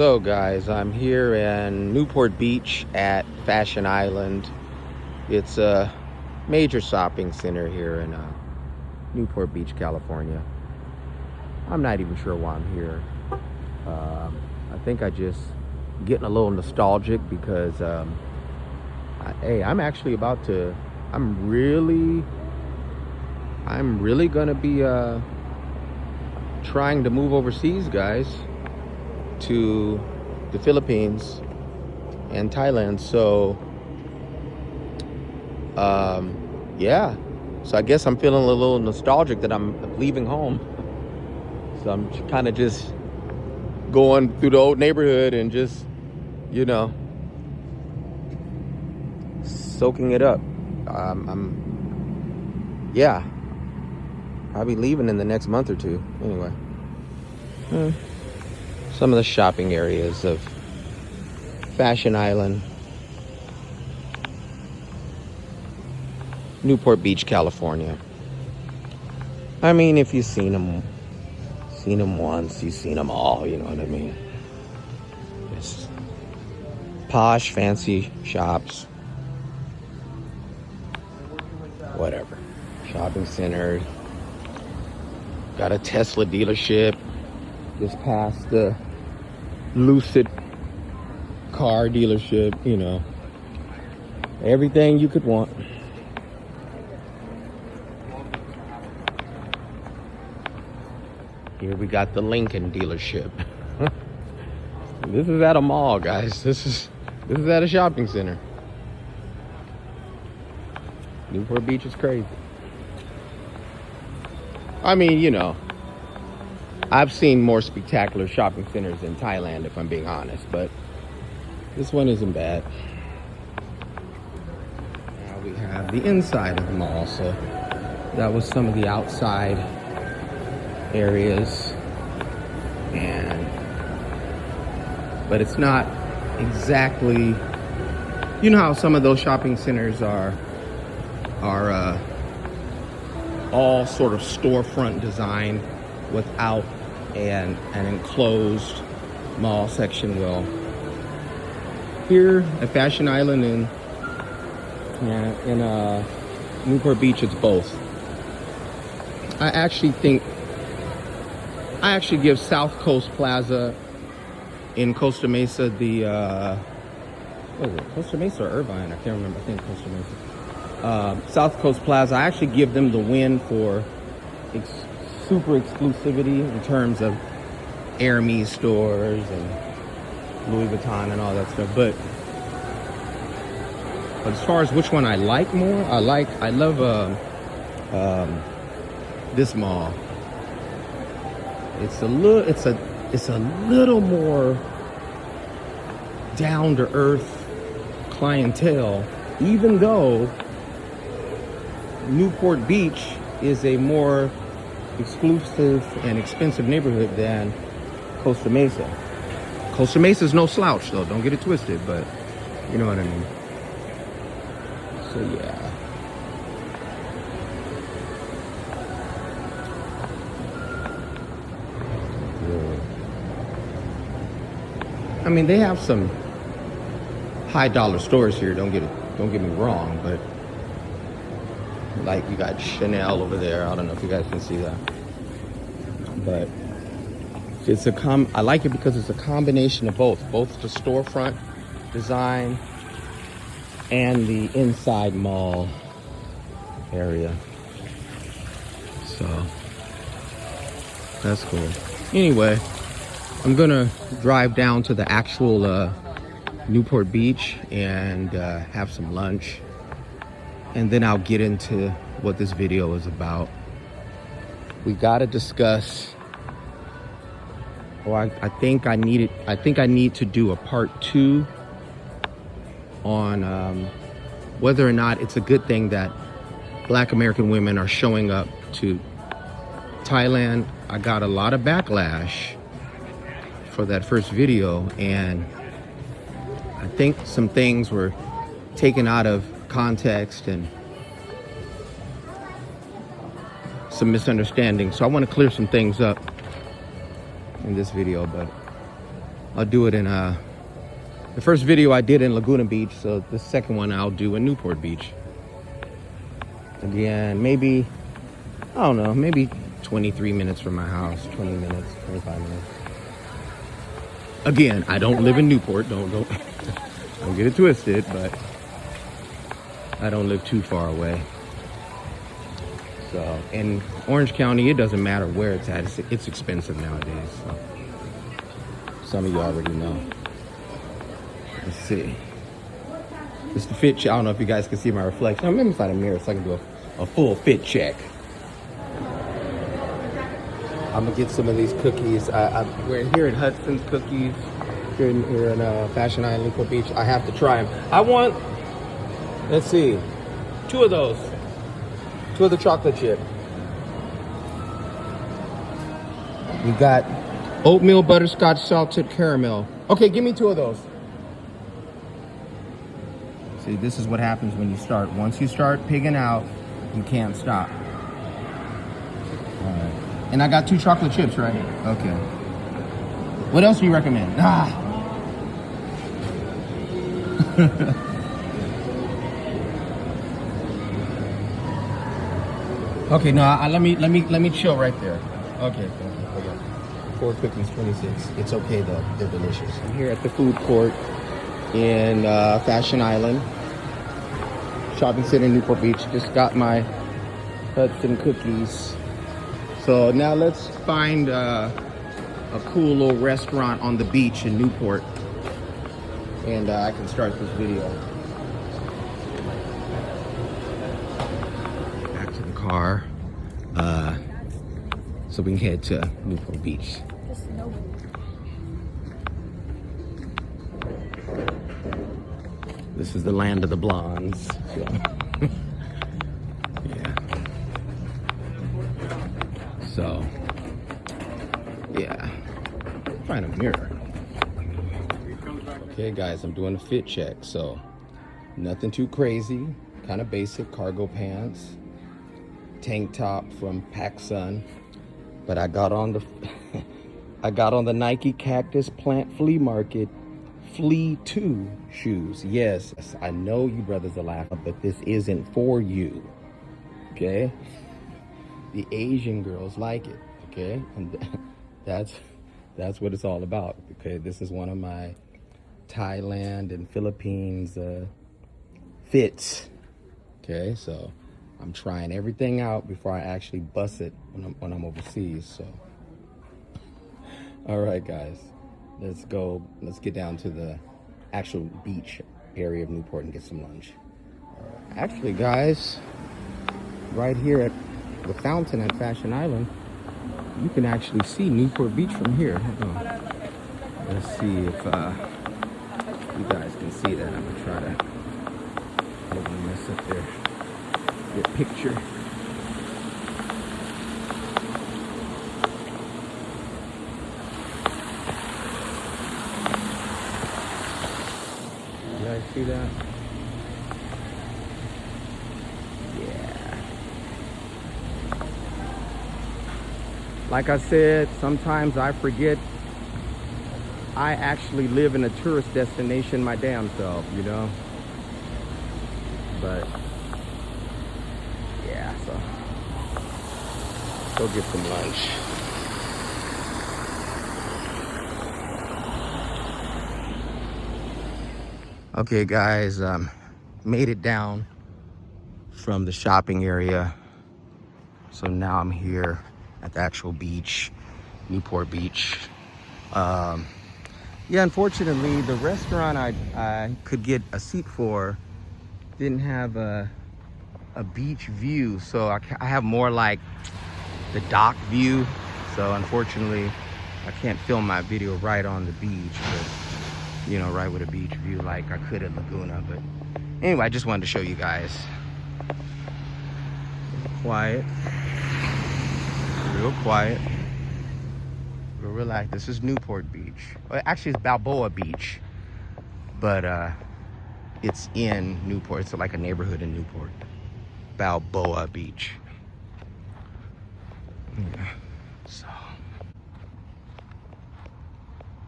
So guys, I'm here in Newport Beach at Fashion Island. It's a major shopping center here in Newport Beach, California. I'm not even sure why I'm here. I think I just getting a little nostalgic because I'm actually about to, I'm really gonna be trying to move overseas, guys, to the Philippines and Thailand. So yeah, so I guess I'm feeling a little nostalgic that I'm leaving home. So I'm kind of just going through the old neighborhood and just, you know, soaking it up. Yeah, I'll be leaving in the next month or two anyway. Some of the shopping areas of Fashion Island, Newport Beach, California. I mean, if you've seen them once, you've seen them all, you know what I mean? It's posh, fancy shops, whatever. Shopping center. Got a Tesla dealership just past the Lucid car dealership, you know. Everything you could want. Here we got the Lincoln dealership. This is at a mall, guys. This is at a shopping center. Newport Beach is crazy. I mean, you know, I've seen more spectacular shopping centers in Thailand, if I'm being honest, but this one isn't bad. Now we have the inside of the mall, so that was some of the outside areas, but it's not exactly, you know how some of those shopping centers are all sort of storefront design without an enclosed mall section. Well, here at Fashion Island in Newport Beach, it's both. I actually give South Coast Plaza in Costa Mesa the what is it, Costa Mesa or Irvine? I can't remember. I think Costa Mesa. South Coast Plaza, I actually give them the win for super exclusivity in terms of Hermes stores and Louis Vuitton and all that stuff. But as far as which one I like more, I love this mall. It's a little more down to earth clientele, even though Newport Beach is a more exclusive and expensive neighborhood than Costa Mesa. Costa Mesa is no slouch, though. Don't get it twisted, but you know what I mean. So yeah. I mean, they have some high dollar stores here. Don't get me wrong, but like you got Chanel over there. I don't know if you guys can see that, but I like it because it's a combination of both the storefront design and the inside mall area. So that's cool. Anyway, I'm gonna drive down to the actual Newport Beach and have some lunch, and then I'll get into what this video is about. We gotta discuss, I think I need to do a part 2 on whether or not it's a good thing that Black American women are showing up to Thailand. I got a lot of backlash for that first video, and I think some things were taken out of context and some misunderstandings. So I want to clear some things up in this video, but I'll do it in the first video I did in Laguna Beach, so the second one I'll do in Newport Beach. Again, maybe, I don't know, maybe 23 minutes from my house, 20 minutes, 25 minutes. Again, I don't live in Newport, don't get it twisted, but I don't live too far away. So in Orange County, it doesn't matter where it's at, it's expensive nowadays. So some of you already know. Let's see. It's the fit check. I don't know if you guys can see my reflection. I'm inside a mirror so I can do a full fit check. I'm gonna get some of these cookies. We're here at Hudson's Cookies, here in Fashion Island, Newport Beach. I have to try them. I want, let's see, 2 of those. 2 of the chocolate chip. We got oatmeal butterscotch salted caramel. Okay, give me 2 of those. See, this is what happens when you start. Once you start pigging out, you can't stop. All right. And I got 2 chocolate chips, right? Okay. What else do you recommend? Okay, no, let me chill right there. Okay. 4 cookies, 26. It's okay though, they're delicious. I'm here at the food court in Fashion Island, shopping center in Newport Beach. Just got my Hudson cookies. So now let's find a cool little restaurant on the beach in Newport, and I can start this video. Back to the car, so we can head to Newport Beach. This is the land of the blondes. So. Yeah. So, yeah. Find a mirror. Okay, guys, I'm doing a fit check. So, nothing too crazy. Kind of basic cargo pants, tank top from PacSun. But I got on the Nike Cactus Plant Flea Market Flea 2 shoes. Yes, I know you brothers are laughing, but this isn't for you. Okay? The Asian girls like it. Okay? And that's what it's all about. Okay? This is one of my Thailand and Philippines fits. Okay? So I'm trying everything out before I actually bust it when I'm overseas. So, all right, guys, let's go. Let's get down to the actual beach area of Newport and get some lunch. Actually, guys, right here at the fountain at Fashion Island, you can actually see Newport Beach from here. Let's see if you guys can see that. I'm gonna try to hold on this up there. Get a picture. You guys see that? Yeah. Like I said, sometimes I forget I actually live in a tourist destination my damn self, you know? But yeah, so go get some lunch. Okay, guys, made it down from the shopping area. So now I'm here at the actual beach, Newport Beach. Yeah, unfortunately, the restaurant I could get a seat for didn't have a beach view, so I have more like the dock view. So unfortunately, I can't film my video right on the beach, but you know, right with a beach view like I could at Laguna. But anyway, I just wanted to show you guys. Quiet, real quiet, real relaxed. This is Newport Beach. Well, actually, it's Balboa Beach, but it's in Newport. It's like a neighborhood in Newport. Balboa Beach. Yeah. So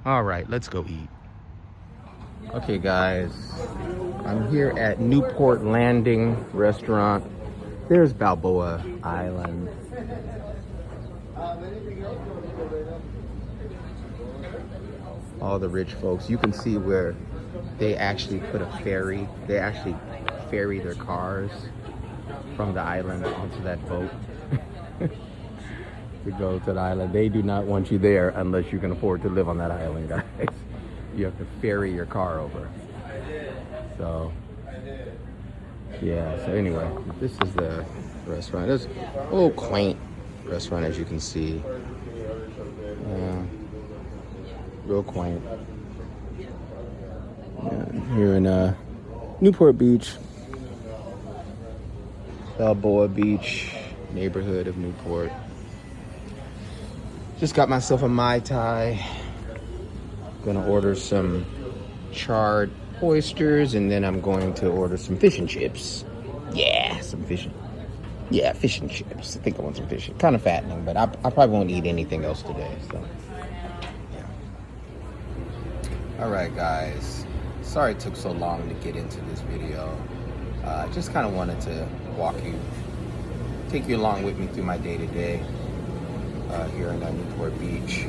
All right, let's go eat. Okay, guys, I'm here at Newport Landing Restaurant. There's Balboa Island. All the rich folks. You can see where they actually put a ferry. They actually ferry their cars from the island onto that boat to go to the island. They do not want you there unless you can afford to live on that island, guys. You have to ferry your car over. So, yeah, so anyway, this is the restaurant. It's a little quaint restaurant, as you can see. Real quaint. Yeah, here in Newport Beach, Balboa Beach, neighborhood of Newport. Just got myself a Mai Tai. Gonna order some charred oysters, and then I'm going to order some fish and chips. Yeah, some fish. Yeah, fish and chips. I think I want some fish. Kind of fattening, but I probably won't eat anything else today. So, yeah. All right, guys. Sorry it took so long to get into this video. I just kind of wanted to take you along with me through my day-to-day here in Newport Beach.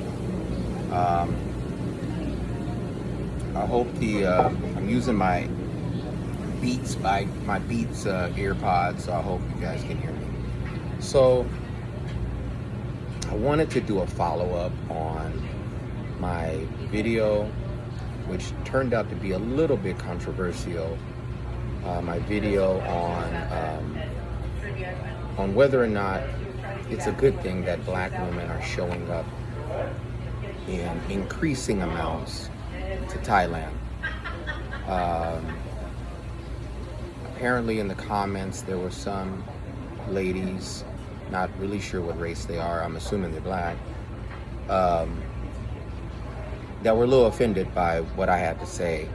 I hope I'm using my Beats earpods, so I hope you guys can hear me. So I wanted to do a follow-up on my video, which turned out to be a little bit controversial. My video on whether or not it's a good thing that black women are showing up in increasing amounts to Thailand. Apparently in the comments there were some ladies, not really sure what race they are, I'm assuming they're black, that were a little offended by what I had to say,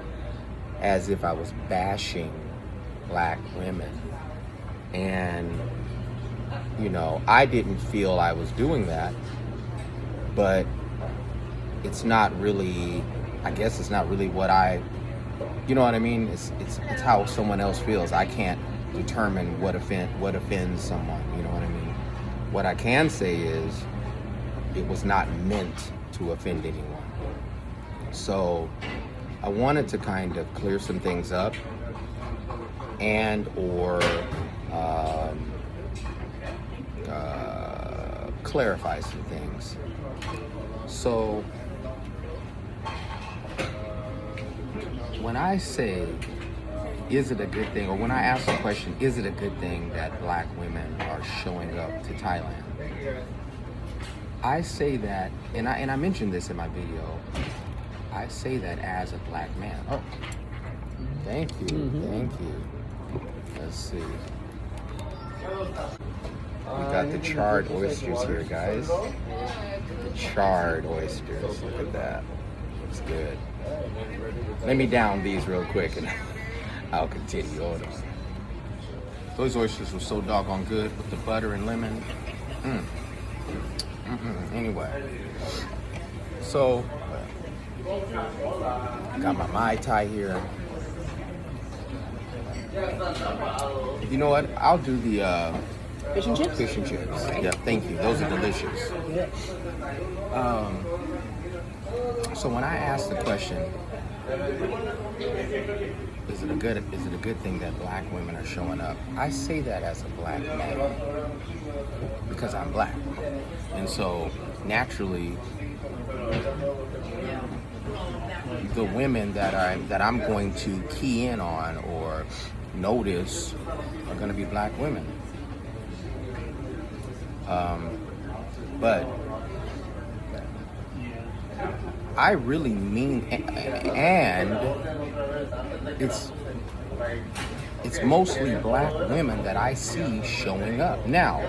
as if I was bashing black women. And, you know, I didn't feel I was doing that, but it's not really, I guess it's not really what you know what I mean? It's how someone else feels. I can't determine what offends someone, you know what I mean? What I can say is it was not meant to offend anyone. So I wanted to kind of clear some things up or clarify some things. So when I say, is it a good thing, or when I ask the question, is it a good thing that black women are showing up to Thailand? I say that, and I mentioned this in my video, I say that as a black man. Oh, thank you, thank you. Let's see. We got the charred oysters here, guys. The charred oysters, look at that. Looks good. Let me down these real quick and I'll continue on. Those oysters were so doggone good with the butter and lemon. Anyway, so I got my Mai Tai here. You know what? I'll do the fish and chips? Fish and chips. Yeah, thank you. Those are delicious. So when I ask the question, is it a good thing that black women are showing up? I say that as a black man because I'm black, and so naturally, the women that I'm going to key in on or notice are going to be black women. But I really mean, and it's mostly black women that I see showing up. Now,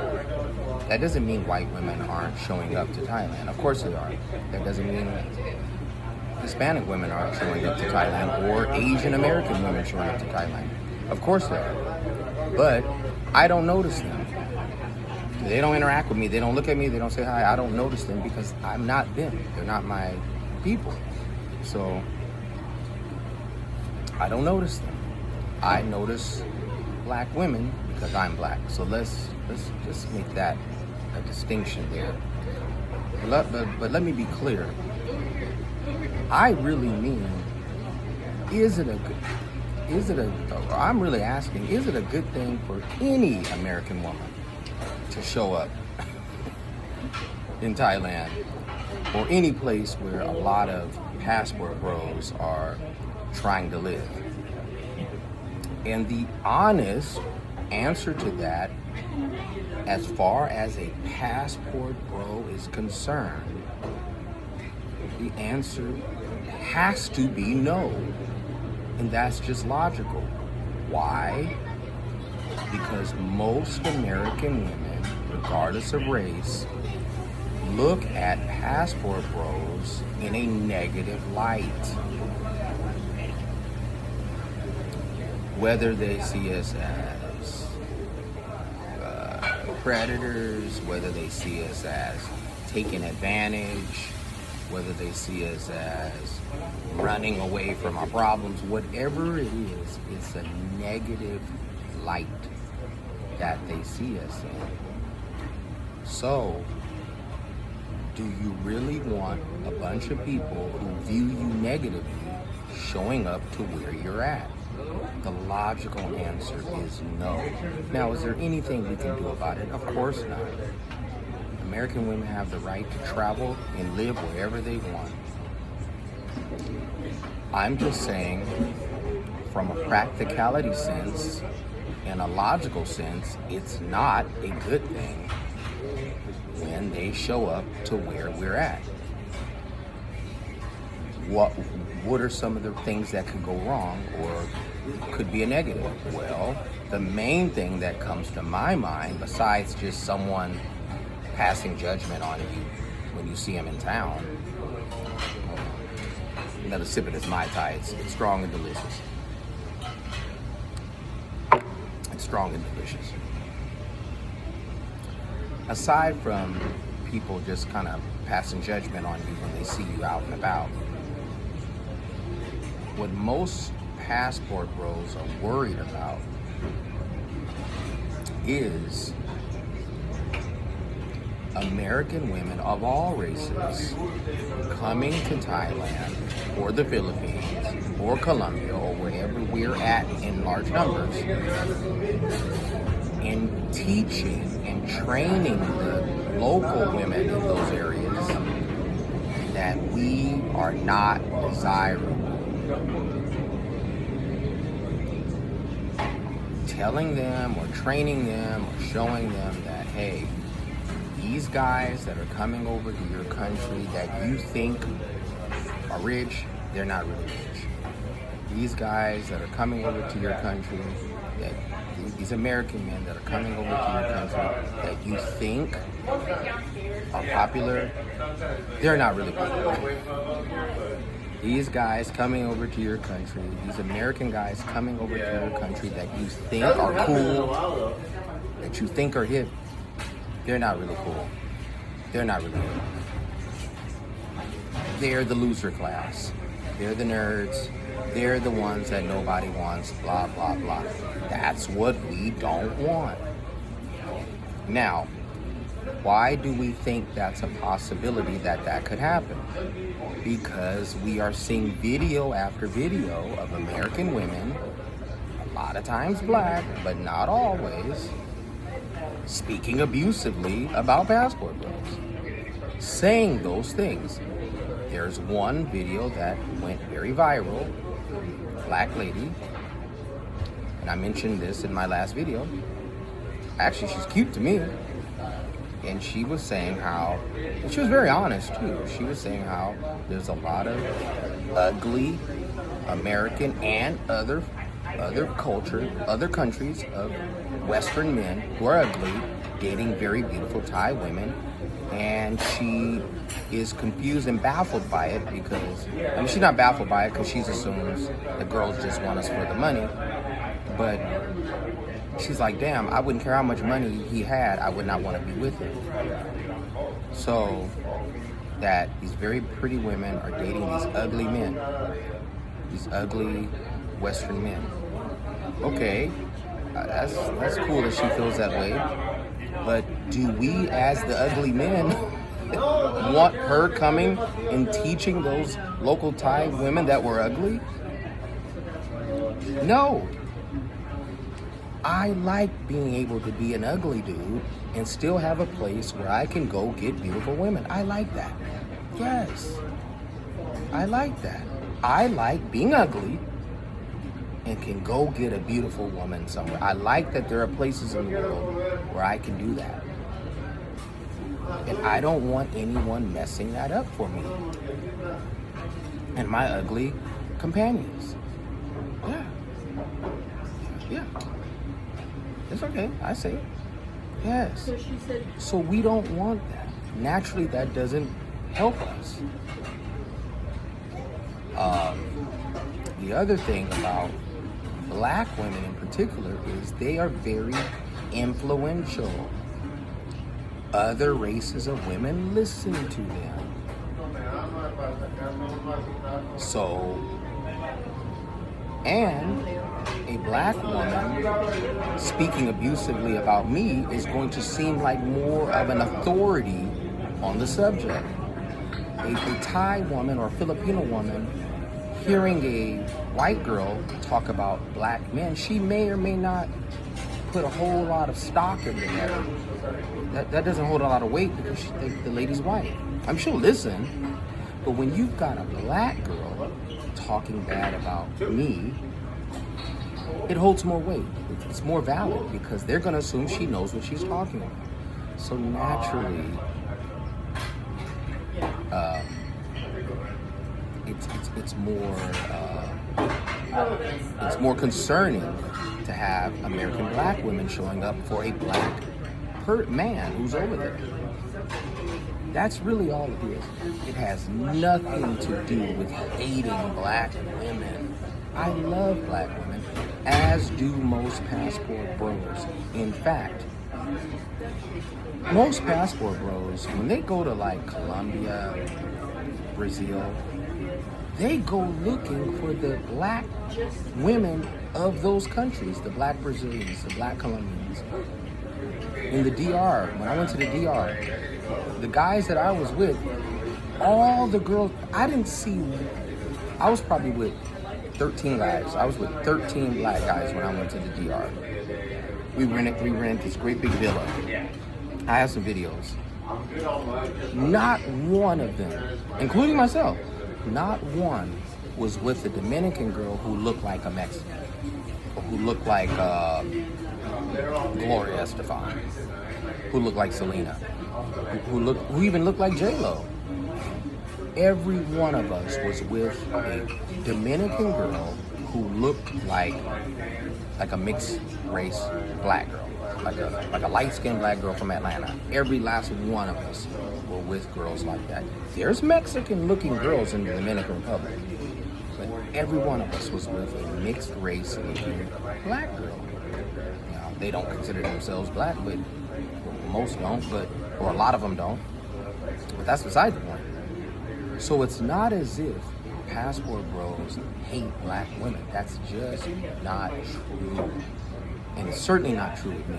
that doesn't mean white women aren't showing up to Thailand. Of course they are. That doesn't mean Hispanic women aren't showing up to Thailand or Asian American women showing up to Thailand. Of course they are. But I don't notice them. They don't interact with me. They don't look at me. They don't say hi. I don't notice them because I'm not them. They're not my people. So I don't notice them. I notice black women because I'm black. So let's just make that a distinction there. But let me be clear. I really mean, I'm really asking, is it a good thing for any American woman to show up in Thailand or any place where a lot of passport bros are trying to live? And the honest answer to that, as far as a passport bro is concerned, the answer has to be no. And that's just logical. Why? Because most American women, regardless of race, look at passport bros in a negative light. Whether they see us as predators, whether they see us as taking advantage, whether they see us as running away from our problems, whatever it is, it's a negative light that they see us in. So, do you really want a bunch of people who view you negatively showing up to where you're at? The logical answer is no. Now, is there anything we can do about it? Of course not. American women have the right to travel and live wherever they want. I'm just saying, from a practicality sense and a logical sense, it's not a good thing when they show up to where we're at. What are some of the things that could go wrong or could be a negative? Well, the main thing that comes to my mind, besides just someone passing judgment on you when you see them in town. Another sip of this Mai Tai. It's strong and delicious. It's strong and delicious. Aside from people just kind of passing judgment on you when they see you out and about, what most passport bros are worried about is American women of all races coming to Thailand or the Philippines or Colombia or wherever we're at in large numbers and teaching and training the local women in those areas that we are not desirable. Telling them or training them or showing them that, hey, these guys that are coming over to your country that you think are rich, they're not really rich. These guys that are coming over to your country, that these American men that are coming over to your country that you think are popular, they're not really popular. These guys coming over to your country, these American guys coming over to your country that you think are cool, that you think are hip, they're not really cool. They're not really cool. They're the loser class. They're the nerds. They're the ones that nobody wants, blah, blah, blah. That's what we don't want. Now, why do we think that's a possibility that could happen? Because we are seeing video after video of American women, a lot of times black, but not always, speaking abusively about passport bros, saying those things. There's one video that went very viral, a black lady, and I mentioned this in my last video. Actually, she's cute to me. And she was saying how, and she was very honest too, she was saying how there's a lot of ugly American and other culture, other countries of Western men who are ugly, dating very beautiful Thai women. And she is confused and baffled by it because, I mean, she's not baffled by it because she assumes the girls just want us for the money. But she's like, damn, I wouldn't care how much money he had, I would not want to be with him. So that these very pretty women are dating these ugly men, these ugly Western men. Okay, that's cool that she feels that way, but do we, as the ugly men, want her coming and teaching those local Thai women that were ugly? No. I like being able to be an ugly dude and still have a place where I can go get beautiful women. I like that. Yes. I like that. I like being ugly and can go get a beautiful woman somewhere. I like that there are places in the world where I can do that. And I don't want anyone messing that up for me and my ugly companions. Yeah. Yeah. It's okay. I say it. Yes. So she said. So we don't want that. Naturally, that doesn't help us. The other thing about black women in particular is they are very influential. Other races of women listen to them. So, and a black woman speaking abusively about me is going to seem like more of an authority on the subject. A Thai woman or a Filipino woman hearing a white girl talk about black men, she may or may not put a whole lot of stock into that. That doesn't hold a lot of weight because the lady's white. I'm sure she'll listen, but when you've got a black girl talking bad about me, it holds more weight. It's more valid because they're going to assume she knows what she's talking about. So naturally, it's more concerning to have American black women showing up for a black man who's over there. That's really all it is. It has nothing to do with hating black women. I love black women, as do most passport bros. In fact, most passport bros, when they go to like Colombia, Brazil, they go looking for the black women of those countries, the black Brazilians, the black Colombians. In the DR, when I went to the DR, the guys that I was with, all the girls, I was probably with 13 guys. I was with 13 black guys when I went to the DR. We rented this great big villa. I have some videos. Not one of them, including myself, not one was with a Dominican girl who looked like a Mexican, or who looked like Gloria Estefan, who looked like Selena, who even looked like J-Lo. Every one of us was with a Dominican girl who looked like a mixed race black girl, like a light-skinned black girl from Atlanta. Every last one of us were with girls like that. There's Mexican-looking girls in the Dominican Republic, but every one of us was with a mixed race-looking black girl. Now, they don't consider themselves black, but most don't, or a lot of them don't. But that's beside the point. So it's not as if passport bros hate black women. That's just not true. And it's certainly not true with me.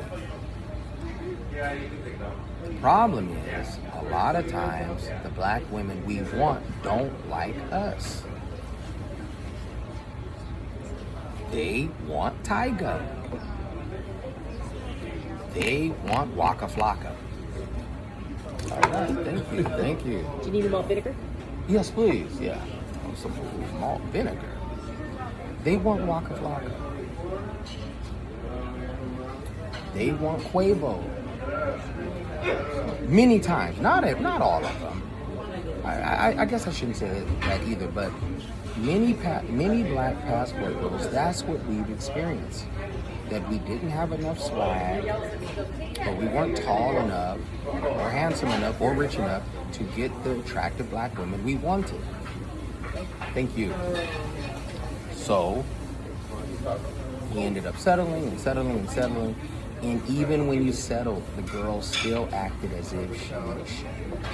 The problem is, a lot of times, the black women we want don't like us. They want Tyga. They want Waka Flocka. All right, thank you. Do you need malt vinegar? Yes, please, yeah. Some malt vinegar. They want Waka Flocka. They want Quavo. Many times, not all of them. I guess I shouldn't say that either, but many black passport bros, that's what we've experienced. That we didn't have enough swag, or we weren't tall enough, or handsome enough, or rich enough to get the attractive black women we wanted. Thank you. So we ended up settling, And even when you settled, the girl still acted as if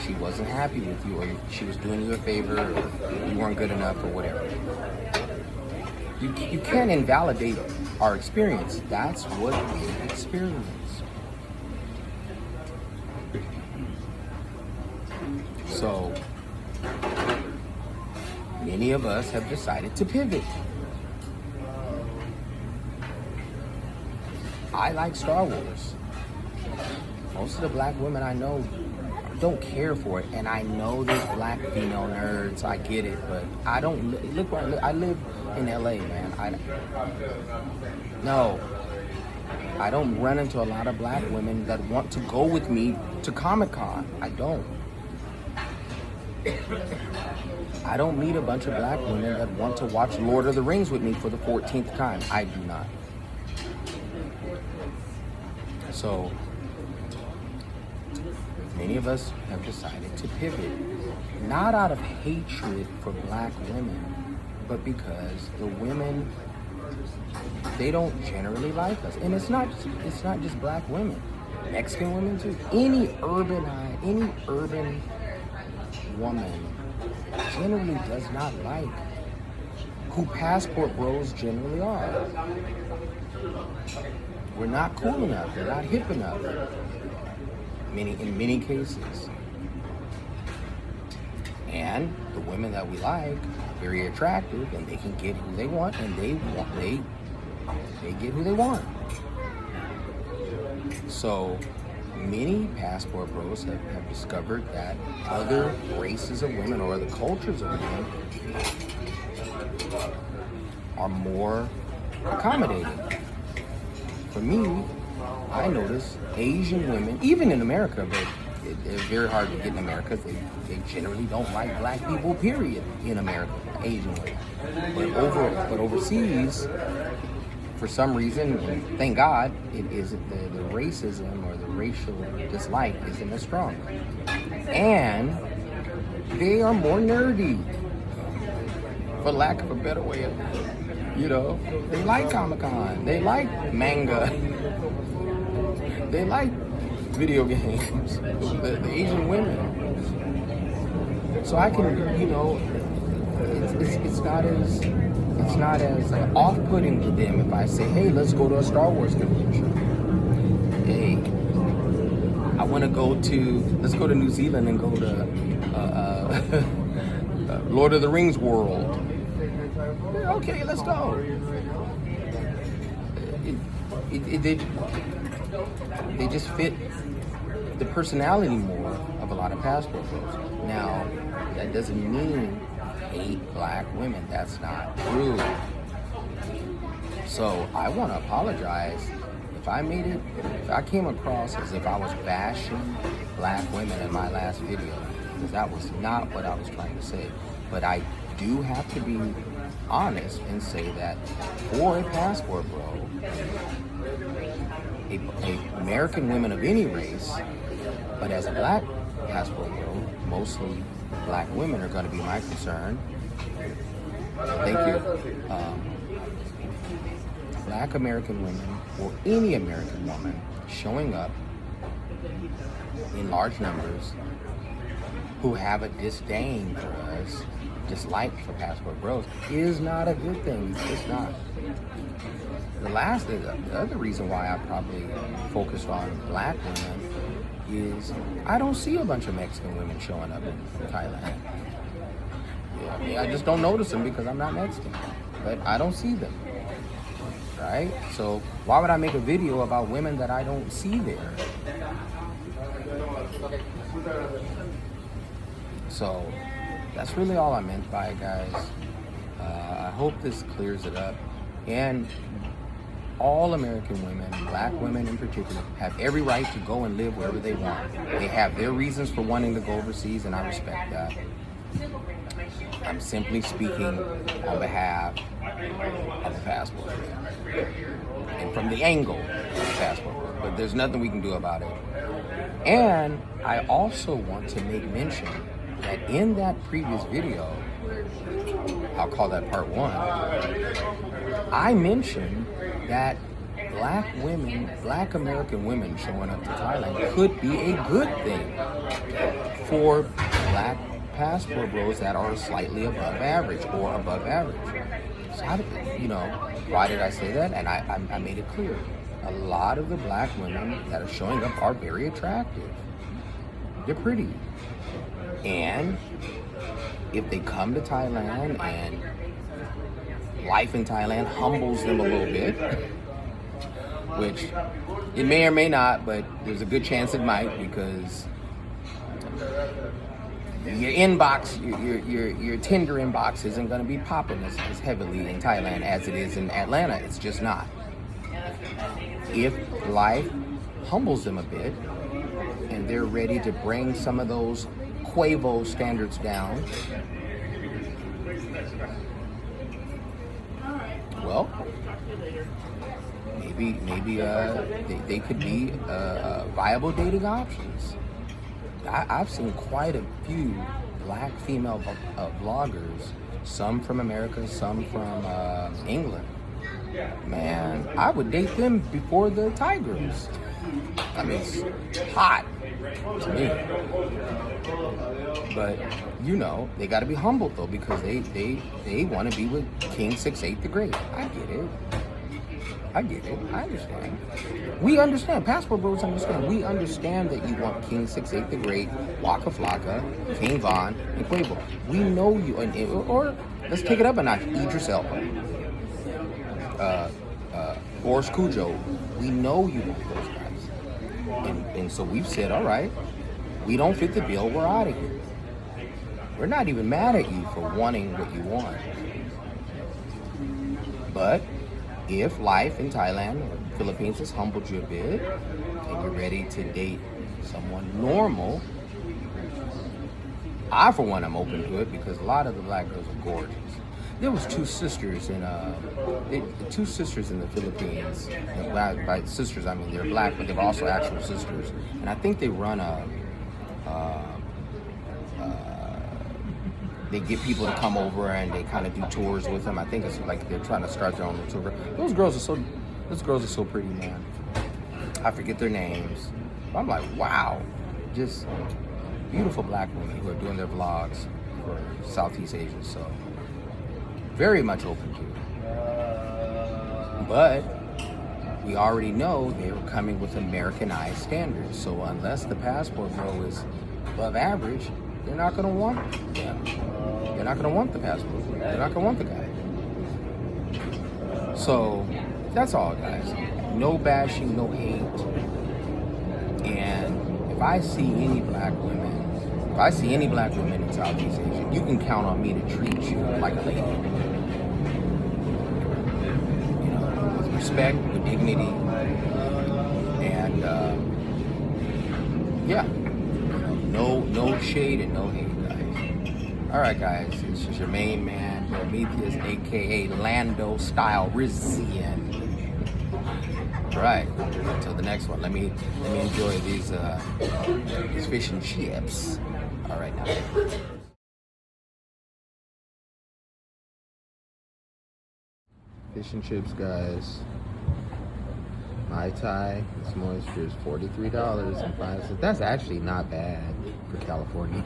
she wasn't happy with you, or she was doing you a favor, or you weren't good enough, or whatever. You can't invalidate our experience. That's what we experience. So, many of us have decided to pivot. I like Star Wars. Most of the black women I know don't care for it, and I know there's black female nerds. I get it, but I don't look where I live. I live in LA, man. I don't run into a lot of black women that want to go with me to Comic-Con. I don't. I don't meet a bunch of black women that want to watch Lord of the Rings with me for the 14th time. I do not. So, many of us have decided to pivot, not out of hatred for black women, but because the women, they don't generally like us. And it's not just black women, Mexican women too. Any urban woman generally does not like who passport bros generally are. We're not cool enough. We're not hip enough. In many cases. And the women that we like are very attractive, and they can get who they want, and they get who they want. So many passport bros have discovered that other races of women or other cultures of women are more accommodating. For me, I notice Asian women, even in America, but they're very hard to get in America. They generally don't like black people, period, in America, Asian women. But overseas, for some reason, and thank God, it isn't the racism or the racial dislike isn't as strong. And they are more nerdy, for lack of a better way of, they like Comic-Con, they like manga, they like video games, the Asian women. So I can, it's not as off-putting to them if I say, hey, let's go to a Star Wars convention. Hey, I want to let's go to New Zealand and go to Lord of the Rings world. Okay, let's go. They just fit the personality more of a lot of passport bros. Now, that doesn't mean hate black women. That's not true. So I want to apologize if I came across as if I was bashing black women in my last video, because that was not what I was trying to say. But I do have to be honest and say that for a passport bro, a American women of any race, but as a black passport bro, mostly black women are going to be my concern. Thank you. Black American women, or any American woman, showing up in large numbers who have a disdain for us, dislike for passport bros, is not a good thing. It's not. The other reason why I probably focused on black women is I don't see a bunch of Mexican women showing up in Thailand. Yeah, I just don't notice them because I'm not Mexican, but I don't see them, right? So why would I make a video about women that I don't see there? So that's really all I meant by it, guys. I hope this clears it up. And all American women, black women in particular, have every right to go and live wherever they want. They have their reasons for wanting to go overseas, and I respect that. I'm simply speaking on behalf of the passport and from the angle of the passport, but there's nothing we can do about it. And I also want to make mention that in that previous video, I'll call that part 1, I mentioned that black American women showing up to Thailand could be a good thing for black passport bros that are slightly above average or above average. So why did I say that? And I made it clear. A lot of the black women that are showing up are very attractive. They're pretty. And if they come to Thailand and life in Thailand humbles them a little bit, which it may or may not, but there's a good chance it might, because your inbox, your Tinder inbox isn't going to be popping as heavily in Thailand as it is in Atlanta. It's just not. If life humbles them a bit and they're ready to bring some of those Quavo standards down, well, maybe they could be viable dating options. I've seen quite a few black female vloggers, some from America, some from England. Man, I would date them before the Thai girls. I mean, it's hot to me. But they got to be humble though, because they want to be with King 6'8" the Great. I get it. I understand. We understand. Passport bros understand. We understand that you want King 6'8" the Great, Waka Flocka, King Von, and Quavo. We know you. Or let's take it up a notch. Idris Elba. Boris Cujo. We know you want those guys. And so we've said, all right, we don't fit the bill. We're out of here. We're not even mad at you for wanting what you want. But if life in Thailand or Philippines has humbled you a bit and you're ready to date someone normal, I, for one, am open to it, because a lot of the black girls are gorgeous. There was two sisters in the Philippines. And by sisters, I mean they're black, but they're also actual sisters. And I think they run they get people to come over and they kind of do tours with them. I think it's like they're trying to start their own tour. Those girls are so pretty, man. I forget their names. But I'm like, wow, just beautiful black women who are doing their vlogs for Southeast Asia. So very much open to it. But we already know they were coming with Americanized standards. So unless the passport bro is above average, they're not going to want them. They're not going to want the passport. They're not going to want the guy. So that's all, guys. No bashing, no hate. And if I see any black women in Southeast Asia, you can count on me to treat you like a lady. With respect, with dignity, and no shade and no hate, guys. All right, guys, this is your main man, Prometheus, aka Lando Style Rizian. All right, until the next one. Let me enjoy these fish and chips. All right, now. Fish and chips, guys. Mai Tai, this moisture is $43.05. That's actually not bad for California.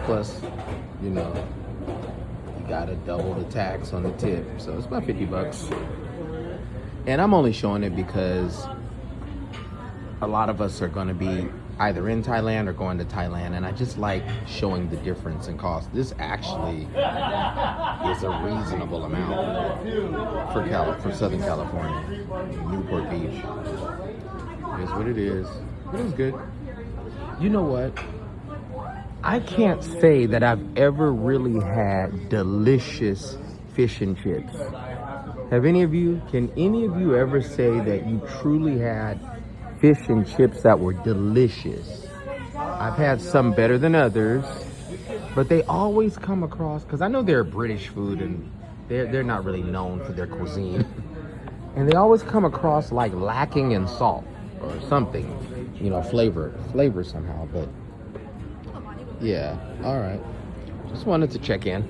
Plus, you gotta double the tax on the tip, so it's about $50. And I'm only showing it because a lot of us are gonna be either in Thailand or going to Thailand, and I just like showing the difference in cost. This actually is a reasonable amount for Southern California, Newport Beach. It is what it is. It is good. You know what? I can't say that I've ever really had delicious fish and chips. Can any of you ever say that you truly had fish and chips that were delicious? I've had some better than others, but they always come across, because I know they're British food and they're not really known for their cuisine, and they always come across like lacking in salt or something, flavor somehow. But yeah, all right, just wanted to check in.